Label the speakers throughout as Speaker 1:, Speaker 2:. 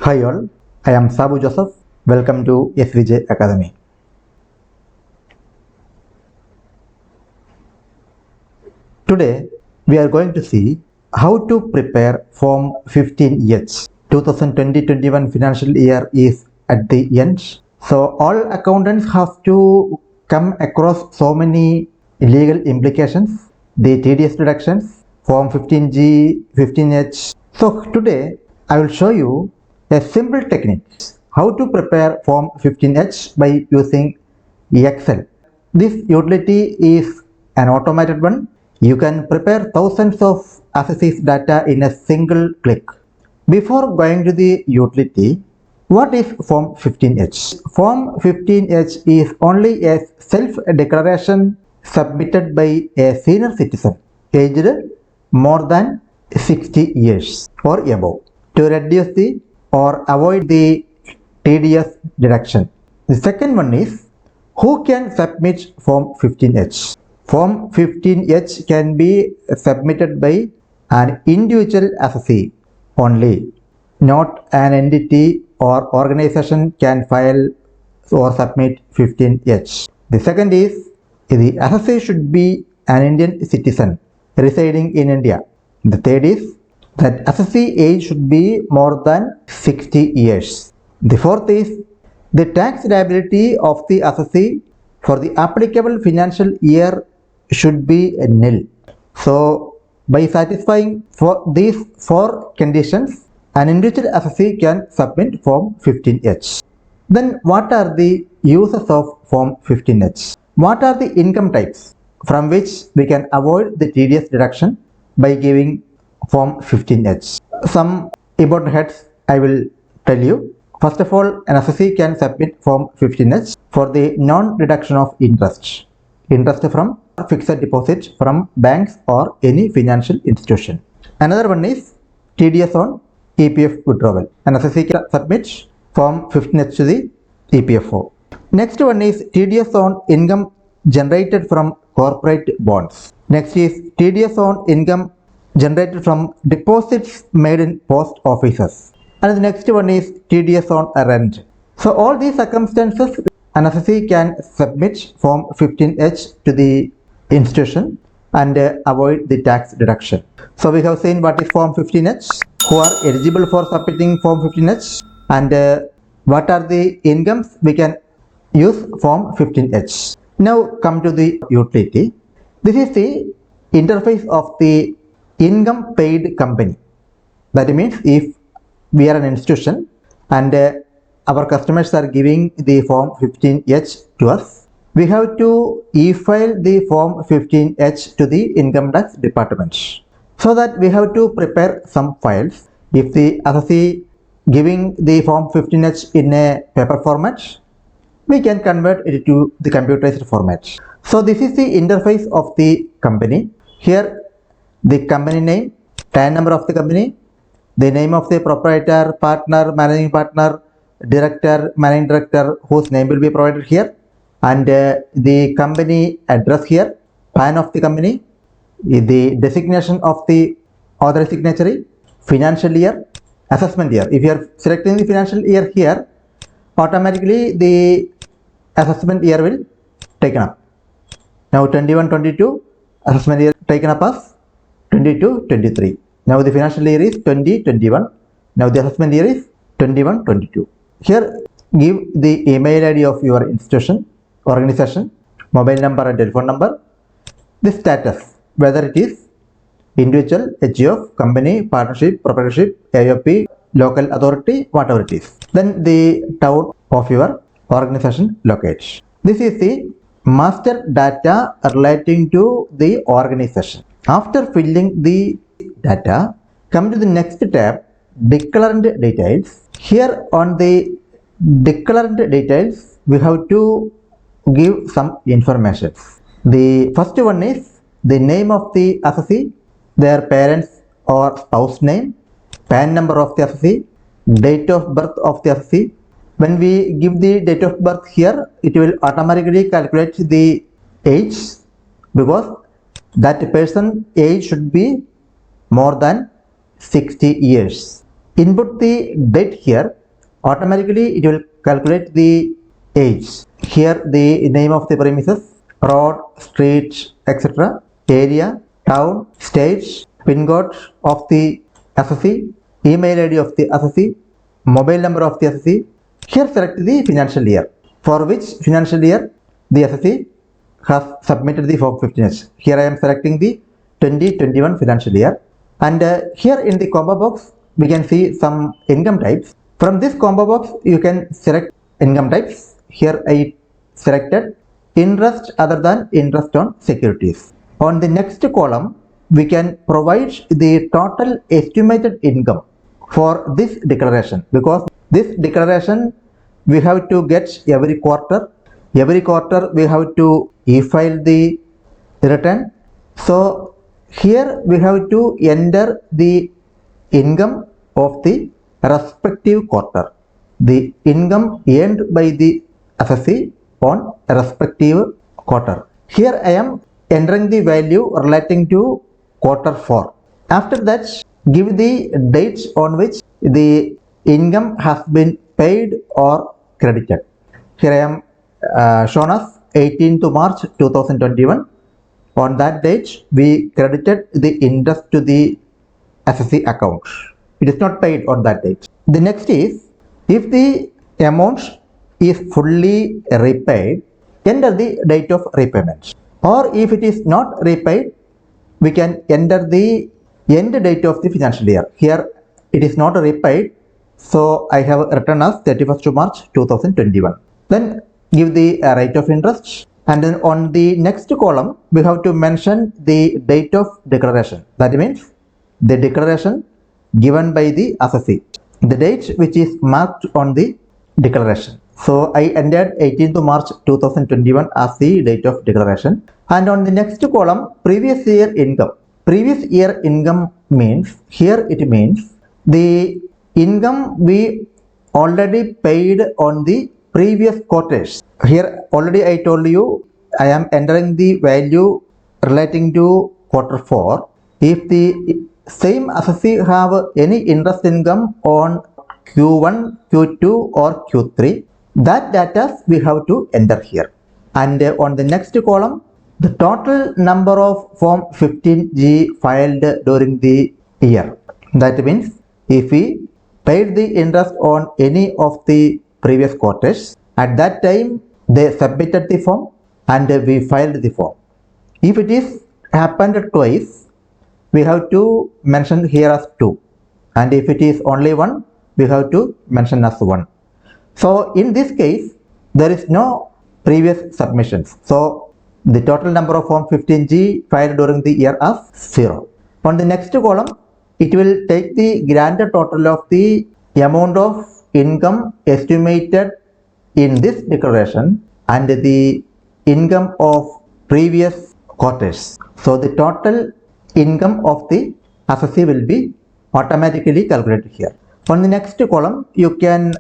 Speaker 1: Hi all, I am Sabu Joseph. Welcome to SVJ Academy. Today we are going to see how to prepare Form 15H. 2020-21 financial year is at the end. So all accountants have to come across so many legal implications, the TDS deductions, Form 15G, 15H. So today I will show you a simple technique how to prepare Form 15H by using Excel. This utility is an automated one. You can prepare thousands of assessees data in a single click. Before going to the utility, what is Form 15H? Form 15H is only a self-declaration submitted by a senior citizen aged more than 60 years or above to reduce the or avoid the TDS deduction. The second one is who can submit Form 15H? Form 15H can be submitted by an individual assessee only. Not an entity or organization can file or submit 15H. The second is the assessee should be an Indian citizen residing in India. The third is that assessee age should be more than 60 years. The fourth is the tax liability of the assessee for the applicable financial year should be nil. So by satisfying for these four conditions, an individual assessee can submit Form 15H. Then what are the uses of Form 15H? What are the income types from which we can avoid the TDS deduction by giving Form 15H? Some important heads I will tell you. First of all, an assessee can submit Form 15H for the non-deduction of interest from fixed deposit from banks or any financial institution. Another one is TDS on EPF withdrawal. An assessee can submit Form 15H to the EPFO. Next one is TDS on income generated from corporate bonds. Next is TDS on income generated from deposits made in post offices. And the next one is TDS on rent. So all these circumstances, an assessee can submit Form 15H to the institution and avoid the tax deduction. So we have seen what is Form 15H, who are eligible for submitting Form 15H, and what are the incomes we can use Form 15H. Now come to the utility. This is the interface of the income paid company. That means if we are an institution and our customers are giving the Form 15H to us, we have to e-file the Form 15H to the Income Tax Department. So that we have to prepare some files. If the assessee giving the Form 15H in a paper format, we can convert it to the computerized format. So this is the interface of the company. Here the company name, TAN number of the company, the name of the proprietor, partner, managing partner, director, managing director, whose name will be provided here, and the company address here, PAN of the company, the designation of the authorized signatory, financial year, assessment year. If you are selecting the financial year here, automatically the assessment year will taken up. Now 21-22 assessment year taken up as 22-23. Now the financial year is 20-21. Now the assessment year is 21-22. Here give the email ID of your institution, organization, mobile number and telephone number, the status, whether it is individual, HGF, company, partnership, proprietorship, AOP, local authority, whatever it is. Then the town of your organization locates. This is the master data relating to the organization. After filling the data, come to the next tab, Declarant details. Here on the Declarant details, we have to give some information. The first one is the name of the assessee, their parents or spouse name, PAN number of the assessee, date of birth of the assessee. When we give the date of birth here, it will automatically calculate the age because that person age should be more than 60 years. input the date here, automatically it will calculate the age. Here the name of the premises, road, street, etc., area, town, state, pin code of the assessee, email ID of the assessee, mobile number of the assessee. Here select the financial year, for which financial year the assessee has submitted the form 15H. Here I am selecting the 2021 financial year, and here in the combo box we can see some income types. From this combo box you can select income types. Here I selected interest other than interest on securities. On the next column we can provide the total estimated income for this declaration, because this declaration we have to get every quarter. Every quarter we have to e-file the return. So here we have to enter the income of the respective quarter, the income earned by the assessee on respective quarter. Here I am entering the value relating to quarter 4. After that, give the dates on which the income has been paid or credited. Here I am shown as 18th March 2021. On that date, we credited the interest to the assessee account. It is not paid on that date. The next is, if the amount is fully repaid, enter the date of repayment. Or if it is not repaid, we can enter the end date of the financial year. Here it is not repaid, so I have written as 31st March 2021. Then give the rate of interest, and then on the next column we have to mention the date of declaration. That means the declaration given by the assessee, the date which is marked on the declaration. So I entered 18th March 2021 as the date of declaration. And on the next column, previous year income. Previous year income means, here it means the income we already paid on the previous quarters. Here already I told you I am entering the value relating to quarter 4. If the same assessee have any interest income on Q1, Q2 or Q3, that data we have to enter here. And on the next column, the total number of form 15G filed during the year. That means if we paid the interest on any of the previous quarters, at that time they submitted the form and we filed the form. If it is happened twice, we have to mention here as 2, and if it is only 1, we have to mention as 1. So in this case there is no previous submissions, so the total number of form 15G filed during the year as 0. On the next column, it will take the grand total of the amount of income estimated in this declaration and the income of previous quarters. So the total income of the assessee will be automatically calculated here. On the next column, you can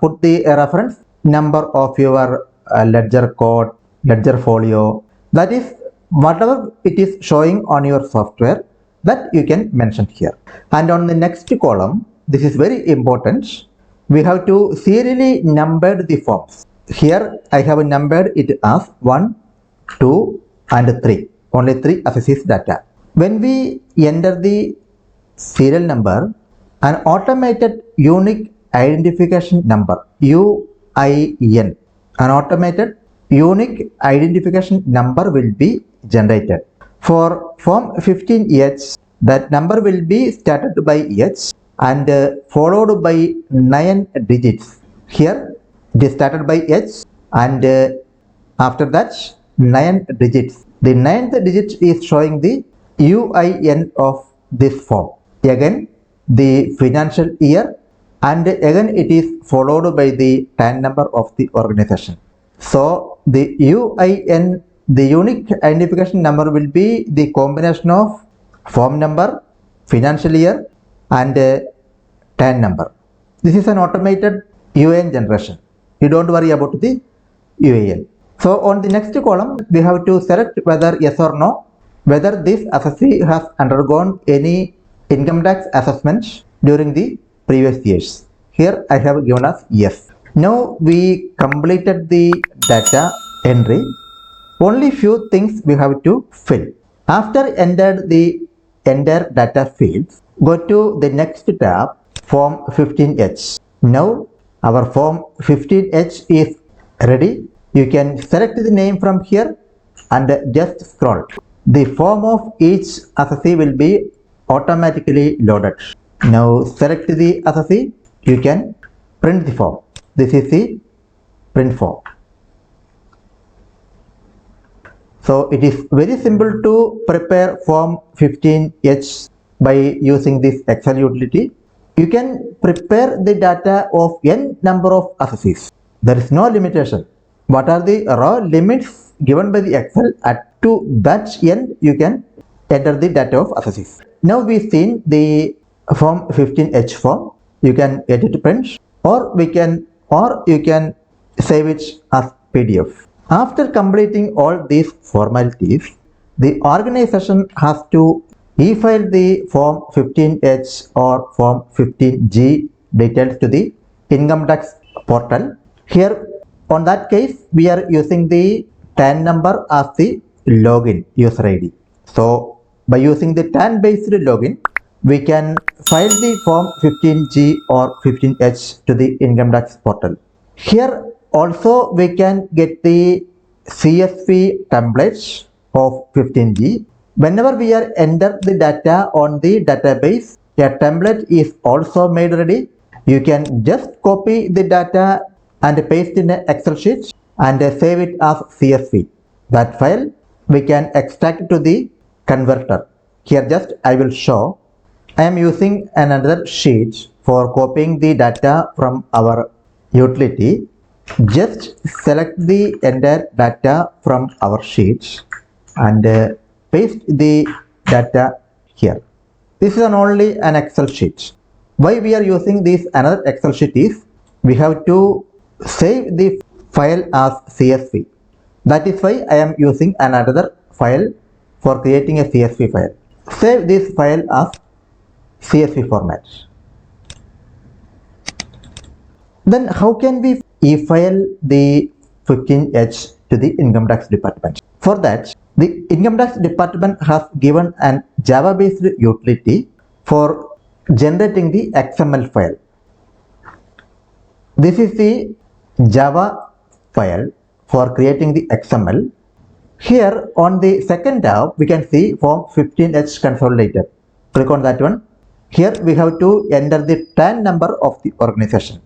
Speaker 1: put the reference number of your ledger code, ledger folio, that is whatever it is showing on your software, that you can mention here. And on the next column, this is very important, we have to serially number the forms. Here I have numbered it as 1, 2 and 3, only 3 assessees data. When we enter the serial number, an automated unique identification number UIN, an automated unique identification number will be generated. For form 15H, that number will be started by H and followed by 9 digits. Here it is started by H and after that 9 digits. The 9th digit is showing the UIN of this form. Again the financial year, and again it is followed by the PAN number of the organization. So the UIN, the unique identification number, will be the combination of form number, financial year and PAN number. This is an automated UIN generation. You don't worry about the UIN. So on the next column, we have to select whether yes or no, whether this assessee has undergone any income tax assessment during the previous years. Here I have given as yes. Now we completed the data entry. Only few things we have to fill. After entered the entire data fields, go to the next tab, Form 15H. Now our Form 15H is ready. You can select the name from here and just scroll. The form of each assessee will be automatically loaded. Now select the assessee. You can print the form. This is the print form. So it is very simple to prepare Form 15H by using this Excel utility. You can prepare the data of n number of assessees. There is no limitation. What are the raw limits given by the Excel? At to that end you can enter the data of assessees. Now we've seen the Form 15H form. You can edit print or you can save it as PDF. After completing all these formalities, the organization has to e-file the Form 15H or Form 15G details to the income tax portal. Here, on that case, we are using the TAN number as the login user ID. So, by using the TAN based login, we can file the Form 15G or 15H to the income tax portal. Here also we can get the CSV templates of 15G. Whenever we are enter the data on the database, a template is also made ready. You can just copy the data and paste in an Excel sheet and save it as CSV. That file we can extract to the converter. Here just I will show. I am using another sheet for copying the data from our utility. Just select the entire data from our sheet and paste the data here. This is only an Excel sheet. Why we are using this another Excel sheet is we have to save the file as CSV. That is why I am using another file for creating a CSV file. Save this file as CSV format. Then how can we e-file the 15H to the income tax department? For that, the income tax department has given an Java based utility for generating the XML file. This is the Java file for creating the XML. Here on the second tab, we can see Form 15H consolidated. Click on that one. Here we have to enter the TAN number of the organization.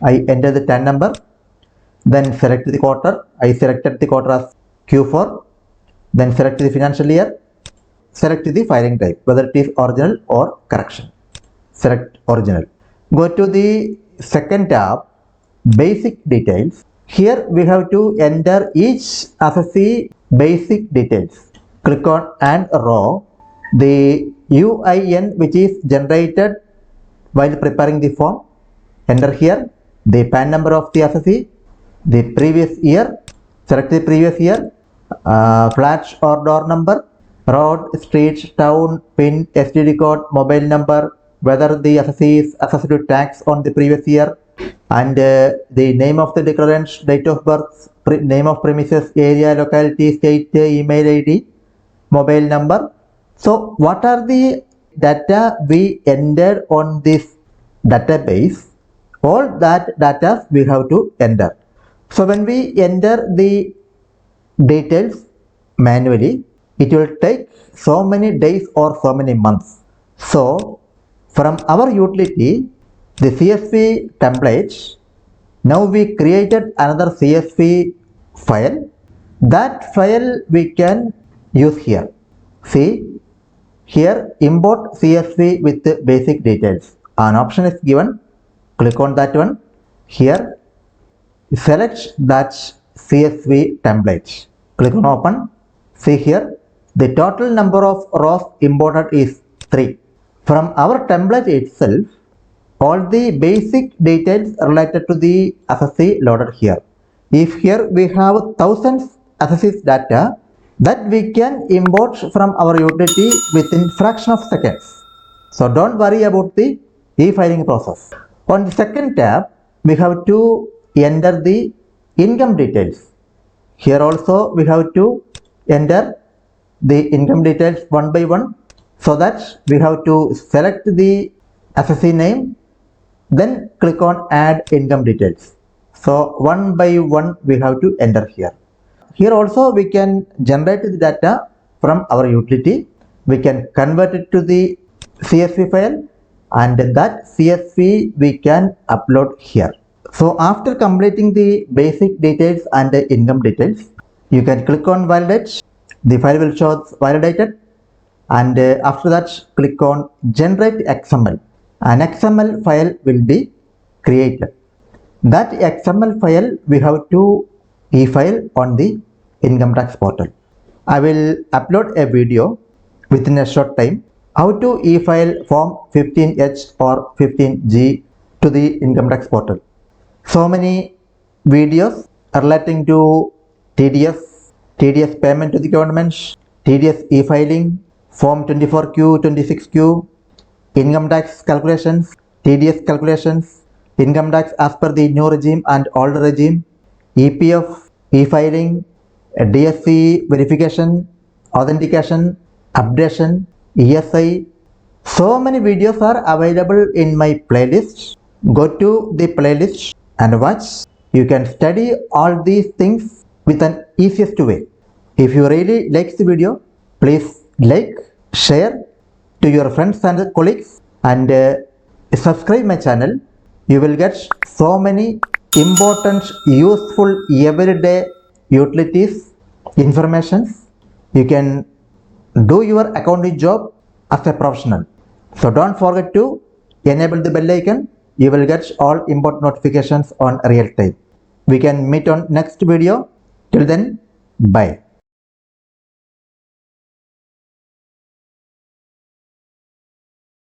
Speaker 1: I enter the TAN number, then select the quarter. I selected the quarter as Q4, then select the financial year, select the filing type, whether it is original or correction. Select original. Go to the second tab, basic details. Here we have to enter each assessee basic details. Click on and row. The UIN which is generated while preparing the form. Enter here the PAN number of the assessee, the previous year, select the previous year, flat or door number, road, street, town, PIN, STD code, mobile number, whether the assessee is assessed to tax on the previous year, and the name of the declarant, date of birth, name of premises, area, locality, state, email ID, mobile number. So what are the data we entered on this database? All that data we have to enter. So when we enter the details manually, it will take so many days or so many months. So from our utility, the CSV templates, now we created another CSV file. That file we can use here. See, here import CSV with the basic details. An option is given. Click on that one. Here select that CSV template. Click on open. See here the total number of rows imported is 3. From our template itself, all the basic details related to the assessee loaded here. If here we have thousands assessees data, that we can import from our utility within fraction of seconds. So don't worry about the e-filing process. On the second tab, we have to enter the income details. Here also we have to enter the income details one by one, so that we have to select the assessee name, then click on add income details. So one by one we have to enter here. Here also we can generate the data from our utility. We can convert it to the CSV file, and that CSV we can upload here. So after completing the basic details and the income details, you can click on validate. The file will show validated, and after that click on generate XML. An XML file will be created. That XML file we have to e-file on the income tax portal. I will upload a video within a short time how to e-file form 15H or 15G to the income tax portal. So many videos relating to TDS payment to the government, TDS e-filing, form 24Q, 26Q, income tax calculations, TDS calculations, income tax as per the new regime and old regime, EPF, e-filing, DSC verification, authentication, updation, ESI. So many videos are available in my playlist. Go to the playlist and watch. You can study all these things with an easiest way. If you really like the video, please like, share to your friends and colleagues, and subscribe my channel. You will get so many important, useful, everyday utilities, informations. You can do your accounting job as a professional. So don't forget to enable the bell icon. You will get all important notifications on real time. We can meet on next video. Till then, bye.